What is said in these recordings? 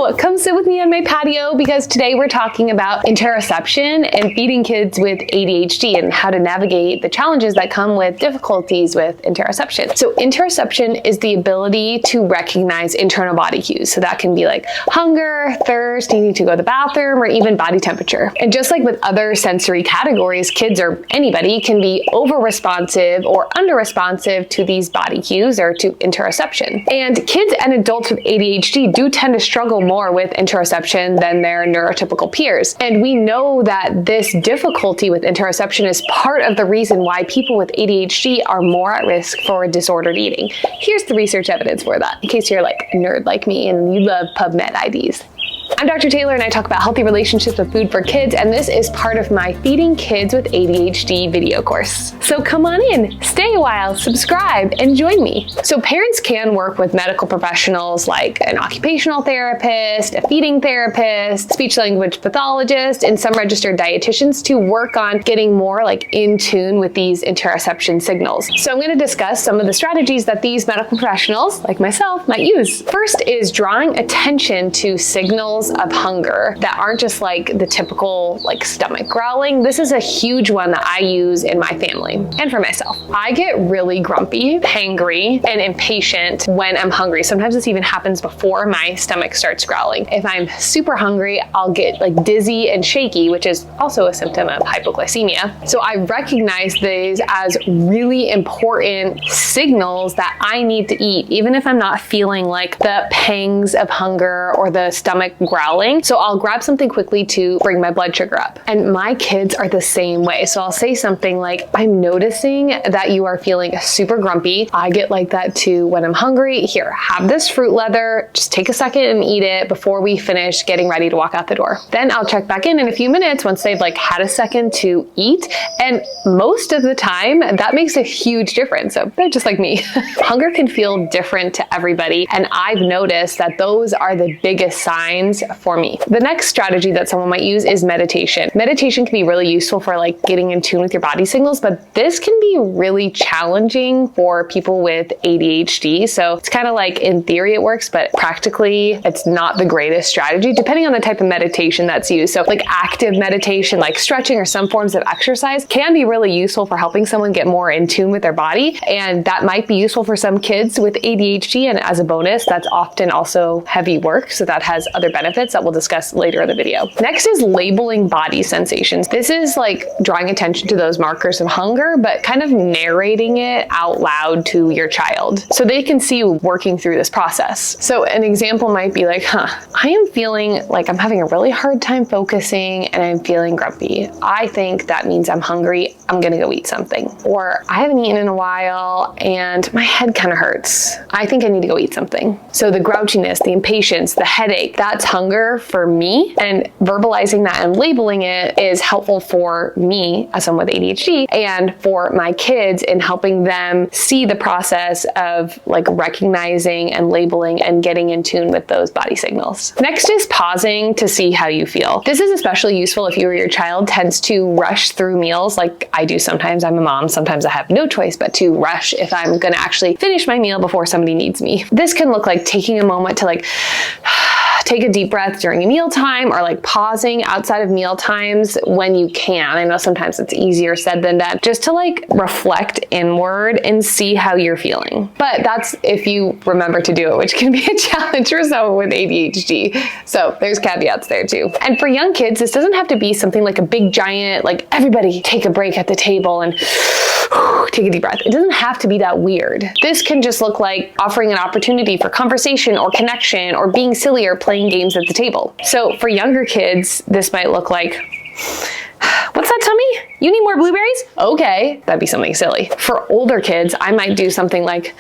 So come sit with me on my patio because today we're talking about interoception and feeding kids with ADHD and how to navigate the challenges that come with difficulties with interoception. So interoception is the ability to recognize internal body cues. So that can be like hunger, thirst, needing to go to the bathroom, or even body temperature. And just like with other sensory categories, kids or anybody can be overresponsive or underresponsive to these body cues or to interoception. And kids and adults with ADHD do tend to struggle more with interoception than their neurotypical peers. And we know that this difficulty with interoception is part of the reason why people with ADHD are more at risk for disordered eating. Here's the research evidence for that, in case you're like a nerd like me and you love PubMed IDs. I'm Dr. Taylor and I talk about healthy relationships with food for kids, and this is part of my Feeding Kids with ADHD video course. So come on in, stay a while, subscribe, and join me. So parents can work with medical professionals like an occupational therapist, a feeding therapist, speech language pathologist, and some registered dietitians to work on getting more like in tune with these interoception signals. So I'm going to discuss some of the strategies that these medical professionals, like myself, might use. First is drawing attention to signals of hunger that aren't just like the typical like stomach growling. This is a huge one that I use in my family and for myself. I get really grumpy, hangry, and impatient when I'm hungry. Sometimes this even happens before my stomach starts growling. If I'm super hungry, I'll get like dizzy and shaky, which is also a symptom of hypoglycemia. So I recognize these as really important signals that I need to eat, even if I'm not feeling like the pangs of hunger or the stomach growling. So I'll grab something quickly to bring my blood sugar up. And my kids are the same way. So I'll say something like, I'm noticing that you are feeling super grumpy. I get like that too when I'm hungry. Here, have this fruit leather. Just take a second and eat it before we finish getting ready to walk out the door. Then I'll check back in a few minutes once they've like had a second to eat. And most of the time that makes a huge difference. So they're just like me. Hunger can feel different to everybody. And I've noticed that those are the biggest signs for me. The next strategy that someone might use is meditation. Meditation can be really useful for like getting in tune with your body signals, but this can be really challenging for people with ADHD. So it's kind of like in theory it works, but practically it's not the greatest strategy depending on the type of meditation that's used. So like active meditation, like stretching or some forms of exercise can be really useful for helping someone get more in tune with their body. And that might be useful for some kids with ADHD. And as a bonus, that's often also heavy work. So that has other benefits that we'll discuss later in the video. Next is labeling body sensations. This is like drawing attention to those markers of hunger, but kind of narrating it out loud to your child so they can see you working through this process. So an example might be like, I am feeling like I'm having a really hard time focusing and I'm feeling grumpy. I think that means I'm hungry. I'm gonna go eat something. Or I haven't eaten in a while and my head kind of hurts. I think I need to go eat something. So the grouchiness, the impatience, the headache, that's hunger for me, and verbalizing that and labeling it is helpful for me as someone with ADHD and for my kids in helping them see the process of like recognizing and labeling and getting in tune with those body signals. Next is pausing to see how you feel. This is especially useful if you or your child tends to rush through meals like I do sometimes. I'm a mom. Sometimes I have no choice but to rush if I'm going to actually finish my meal before somebody needs me. This can look like taking a moment to like take a deep breath during a mealtime or like pausing outside of meal times when you can. I know sometimes it's easier said than done, just to like reflect inward and see how you're feeling. But that's if you remember to do it, which can be a challenge for someone with ADHD. So there's caveats there too. And for young kids, this doesn't have to be something like a big giant, like everybody take a break at the table and take a deep breath. It doesn't have to be that weird. This can just look like offering an opportunity for conversation or connection or being silly or playing games at the table. So for younger kids, this might look like, what's that, tummy? You need more blueberries? Okay, that'd be something silly. For older kids, I might do something like,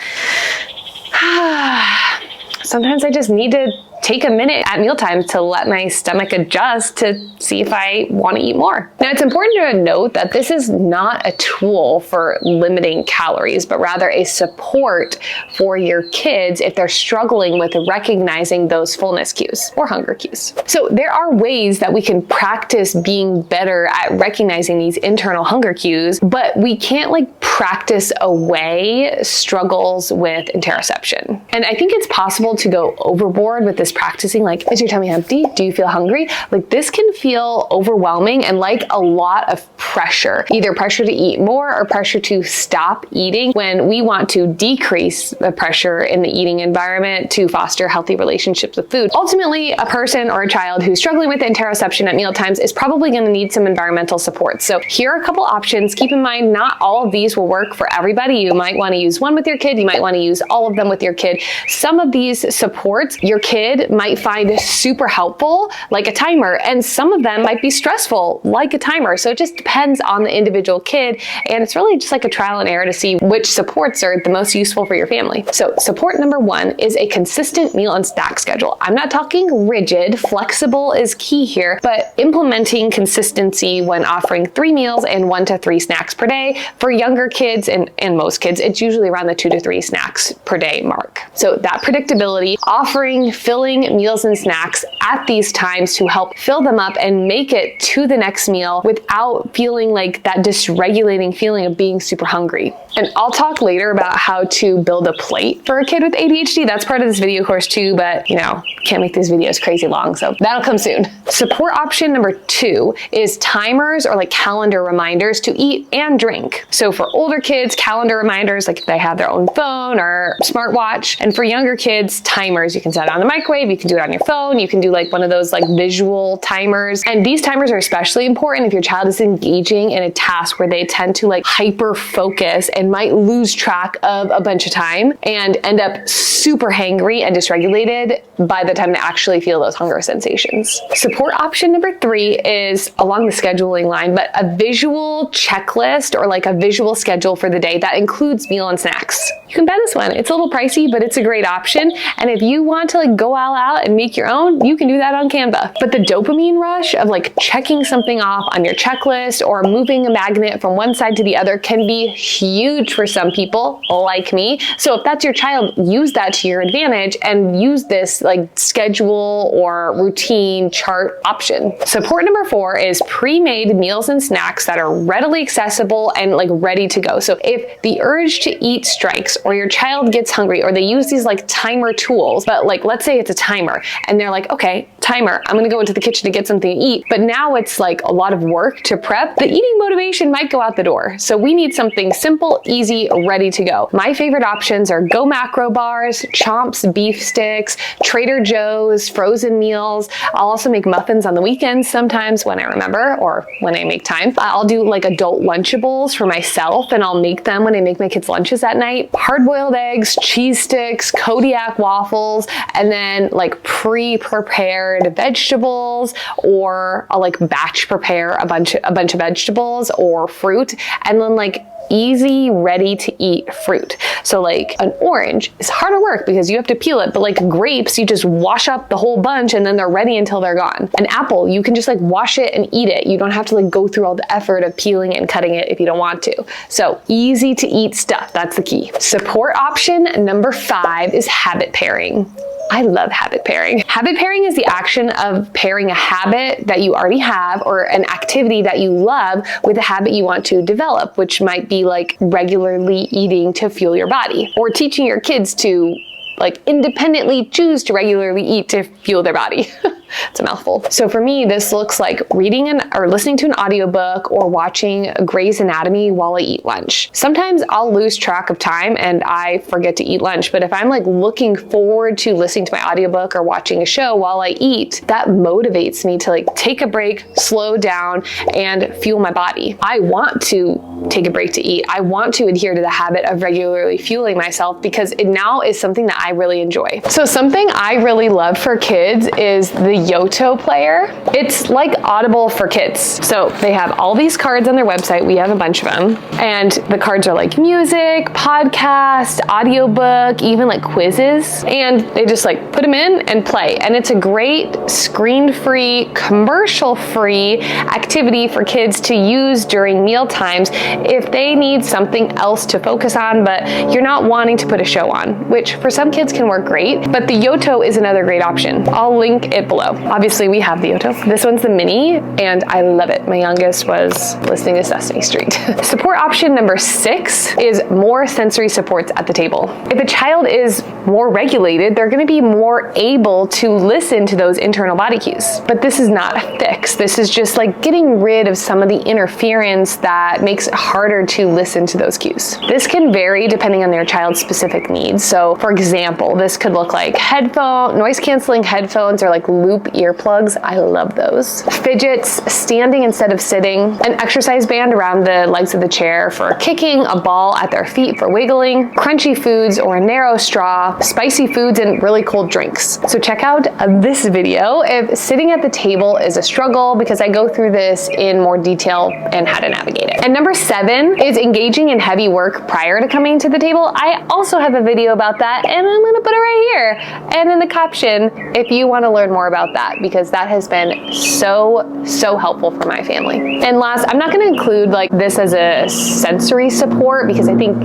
sometimes I just need to take a minute at mealtime to let my stomach adjust to see if I want to eat more. Now, it's important to note that this is not a tool for limiting calories, but rather a support for your kids if they're struggling with recognizing those fullness cues or hunger cues. So there are ways that we can practice being better at recognizing these internal hunger cues, but we can't practice away struggles with interoception. And I think it's possible to go overboard with this practicing like, is your tummy empty? Do you feel hungry? Like this can feel overwhelming and like a lot of pressure, either pressure to eat more or pressure to stop eating, when we want to decrease the pressure in the eating environment to foster healthy relationships with food. Ultimately, a person or a child who's struggling with interoception at mealtimes is probably going to need some environmental support. So here are a couple options. Keep in mind, not all of these will work for everybody. You might want to use one with your kid. You might want to use all of them with your kid. Some of these supports your kid might find super helpful, like a timer, and some of them might be stressful, like a timer. So it just depends on the individual kid, and it's really just like a trial and error to see which supports are the most useful for your family. So support number one is a consistent meal and snack schedule. I'm not talking rigid, flexible is key here, but implementing consistency when offering 3 meals and 1 to 3 snacks per day. For younger kids and most kids, it's usually around the 2 to 3 snacks per day mark. So that predictability, offering filling meals and snacks at these times to help fill them up and make it to the next meal without feeling like that dysregulating feeling of being super hungry. And I'll talk later about how to build a plate for a kid with ADHD. That's part of this video course too, but can't make these videos crazy long, so that'll come soon. Support option number 2 is timers or like calendar reminders to eat and drink. So for older kids, calendar reminders, like if they have their own phone or smartwatch. And for younger kids, timers, you can set it on the microwave, you can do it on your phone, you can do like one of those like visual timers. And these timers are especially important if your child is engaging in a task where they tend to like hyper focus and might lose track of a bunch of time and end up super hangry and dysregulated by the time they actually feel those hunger sensations. Support option number 3 is along the scheduling line, but a visual checklist or like a visual schedule for the day that includes meal and snacks. You can buy this one. It's a little pricey, but it's a great option. And if you want to like go all out and make your own, you can do that on Canva. But the dopamine rush of like checking something off on your checklist or moving a magnet from one side to the other can be huge for some people like me. So if that's your child, use that to your advantage and use this like schedule or routine chart option. Support number 4 is pre-made meals and snacks that are readily accessible and like ready to go. So if the urge to eat strikes or your child gets hungry or they use these like timer tools, but like let's say it's a timer and they're like, okay, timer, I'm gonna go into the kitchen to get something to eat, but now it's like a lot of work to prep, the eating motivation might go out the door. So we need something simple, easy, ready to go. My favorite options are Go Macro bars, Chomps beef sticks, Trader Joe's frozen meals. I'll also make muffins on the weekends sometimes when I remember or when I make time. I'll do like adult Lunchables for myself and I'll make them when I make my kids' lunches at night. Hard-boiled eggs, cheese sticks, Kodiak waffles, and then like pre-prepared vegetables, or I'll like batch prepare a bunch of vegetables or fruit, and then like easy, ready to eat fruit. So like an orange is harder work because you have to peel it, but like grapes, you just wash up the whole bunch and then they're ready until they're gone. An apple, you can just like wash it and eat it. You don't have to like go through all the effort of peeling it and cutting it if you don't want to. So easy to eat stuff, that's the key. Support option number 5 is habit pairing. I love habit pairing. Habit pairing is the action of pairing a habit that you already have or an activity that you love with a habit you want to develop, which might be like regularly eating to fuel your body, or teaching your kids to like independently choose to regularly eat to fuel their body. It's a mouthful. So for me, this looks like reading or listening to an audiobook or watching Grey's Anatomy while I eat lunch. Sometimes I'll lose track of time and I forget to eat lunch, but if I'm like looking forward to listening to my audiobook or watching a show while I eat, that motivates me to like take a break, slow down, and fuel my body. I want to take a break to eat. I want to adhere to the habit of regularly fueling myself because it now is something that I really enjoy. So something I really love for kids is the Yoto player. It's like Audible for kids. So they have all these cards on their website. We have a bunch of them. And the cards are like music, podcast, audiobook, even like quizzes. And they just like put them in and play. And it's a great screen-free, commercial-free activity for kids to use during meal times if they need something else to focus on, but you're not wanting to put a show on, which for some kids can work great. But the Yoto is another great option. I'll link it below. Oto. Obviously we have the Oto. This one's the mini and I love it. My youngest was listening to Sesame Street. Support option number 6 is more sensory supports at the table. If a child is more regulated, they're going to be more able to listen to those internal body cues. But this is not a fix. This is just like getting rid of some of the interference that makes it harder to listen to those cues. This can vary depending on their child's specific needs. So for example, this could look like noise canceling headphones or like loop earplugs. I love those. Fidgets, standing instead of sitting, an exercise band around the legs of the chair for kicking, a ball at their feet for wiggling, crunchy foods or a narrow straw, spicy foods, and really cold drinks. So check out this video if sitting at the table is a struggle, because I go through this in more detail and how to navigate it. And number 7 is engaging in heavy work prior to coming to the table. I also have a video about that and I'm gonna put it right here and in the caption if you want to learn more about that, because that has been so helpful for my family. And last, I'm not going to include like this as a sensory support because I think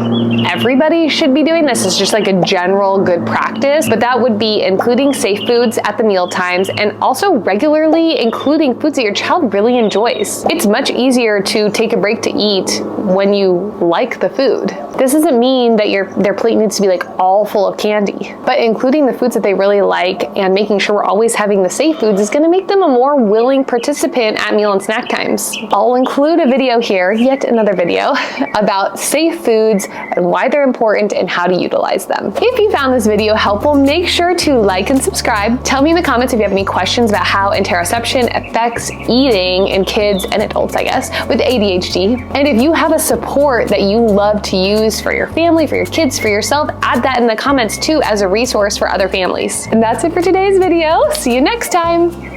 everybody should be doing this. It's just like a general good practice, but that would be including safe foods at the meal times and also regularly including foods that your child really enjoys. It's much easier to take a break to eat when you like the food. This doesn't mean that their plate needs to be like all full of candy, but including the foods that they really like and making sure we're always having the safe foods is going to make them a more willing participant at meal and snack times. I'll include a video here, yet another video, about safe foods and why they're important and how to utilize them. If you found this video helpful, make sure to like and subscribe. Tell me in the comments if you have any questions about how interoception affects eating in kids and adults, I guess, with ADHD. And if you have a support that you love to use for your family, for your kids, for yourself, add that in the comments too as a resource for other families. And that's it for today's video. See you next time.